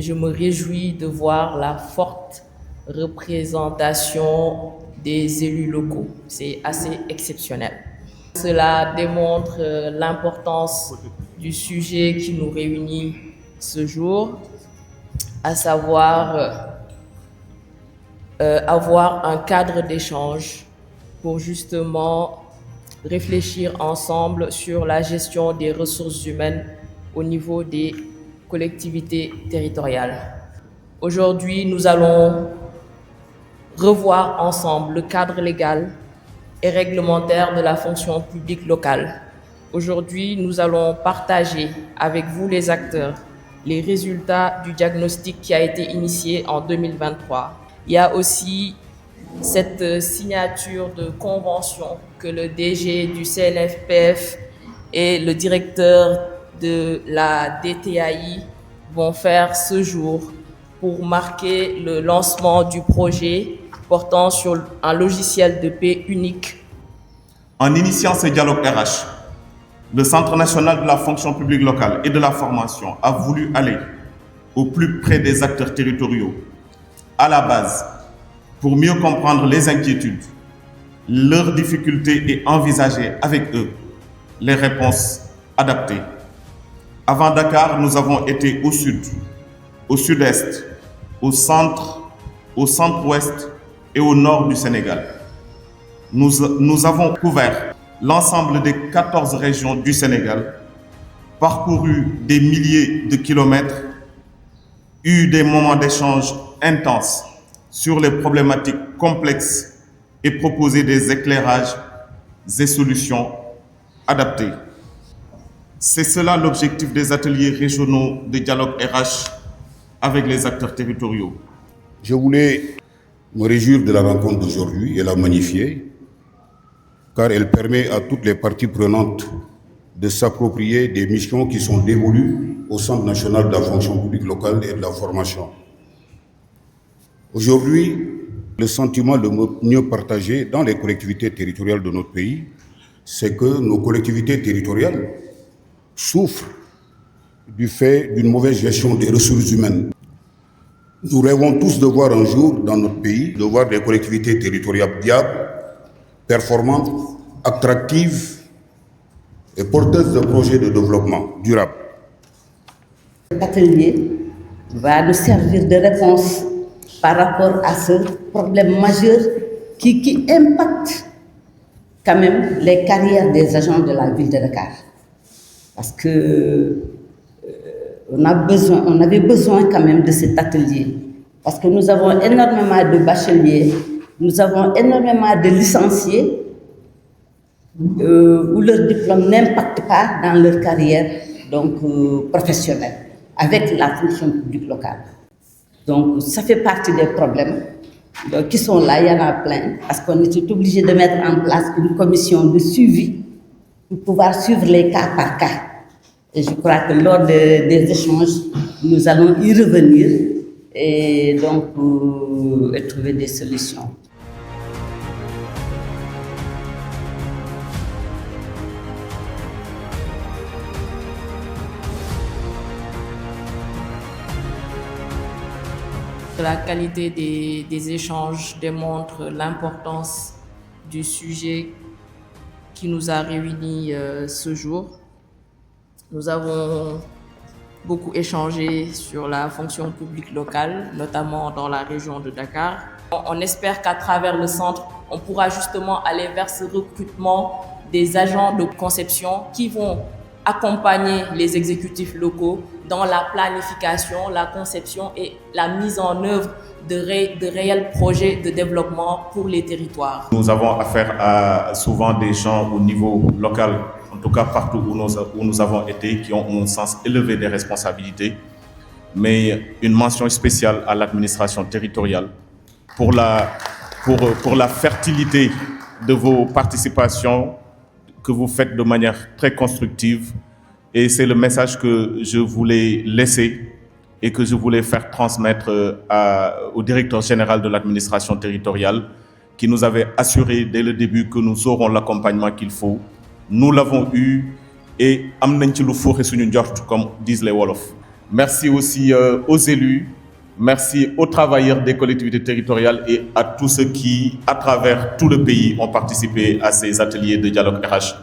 je me réjouis de voir la forte représentation des élus locaux. C'est assez exceptionnel. Cela démontre l'importance du sujet qui nous réunit ce jour, à savoir avoir un cadre d'échange pour justement réfléchir ensemble sur la gestion des ressources humaines au niveau des collectivités territoriales. Aujourd'hui, nous allons revoir ensemble le cadre légal et réglementaire de la fonction publique locale. Aujourd'hui, nous allons partager avec vous les acteurs les résultats du diagnostic qui a été initié en 2023. Il y a aussi cette signature de convention que le DG du CNFPF et le directeur de la DTAI vont faire ce jour pour marquer le lancement du projet portant sur un logiciel de paie unique. En initiant ce dialogue RH, le Centre national de la fonction publique locale et de la formation a voulu aller au plus près des acteurs territoriaux, à la base, pour mieux comprendre les inquiétudes, leurs difficultés et envisager avec eux les réponses adaptées. Avant Dakar, nous avons été au sud, au sud-est, au centre, au centre-ouest et au nord du Sénégal. Nous avons couvert l'ensemble des 14 régions du Sénégal, parcouru des milliers de kilomètres, eu des moments d'échange intenses sur les problématiques complexes et proposé des éclairages et solutions adaptées. C'est cela l'objectif des ateliers régionaux de dialogue RH avec les acteurs territoriaux. Je voulais me réjouir de la rencontre d'aujourd'hui et la magnifier, car elle permet à toutes les parties prenantes de s'approprier des missions qui sont dévolues au Centre national de la fonction publique locale et de la formation. Aujourd'hui, le sentiment le mieux partagé dans les collectivités territoriales de notre pays, c'est que nos collectivités territoriales souffrent du fait d'une mauvaise gestion des ressources humaines. Nous rêvons tous de voir un jour dans notre pays, de voir des collectivités territoriales viables, performantes, attractives et porteuses de projets de développement durable. Cet atelier va nous servir de réponse par rapport à ce problème majeur qui impacte quand même les carrières des agents de la ville de Dakar. Parce que on avait besoin quand même de cet atelier. Parce que nous avons énormément de bacheliers, nous avons énormément de licenciés où leur diplôme n'impacte pas dans leur carrière professionnelle avec la fonction publique locale. Donc ça fait partie des problèmes qui sont là, il y en a plein, parce qu'on était obligé de mettre en place une commission de suivi pour pouvoir suivre les cas par cas. Et je crois que lors des échanges, nous allons y revenir et donc trouver des solutions. La qualité des échanges démontre l'importance du sujet qui nous a réunis ce jour. Nous avons beaucoup échangé sur la fonction publique locale, notamment dans la région de Dakar. On espère qu'à travers le centre, on pourra justement aller vers ce recrutement des agents de conception qui vont accompagner les exécutifs locaux dans la planification, la conception et la mise en œuvre de réels projets de développement pour les territoires. Nous avons affaire à souvent des gens au niveau local, en tout cas partout où nous avons été, qui ont un sens élevé des responsabilités, mais une mention spéciale à l'administration territoriale pour la fertilité de vos participations que vous faites de manière très constructive. Et c'est le message que je voulais laisser et que je voulais faire transmettre au directeur général de l'administration territoriale qui nous avait assuré dès le début que nous aurons l'accompagnement qu'il faut. Nous l'avons eu et am nañ ci lu fooxe suñu njort, comme disent les Wolofs. Merci aussi aux élus, merci aux travailleurs des collectivités territoriales et à tous ceux qui, à travers tout le pays, ont participé à ces ateliers de dialogue RH.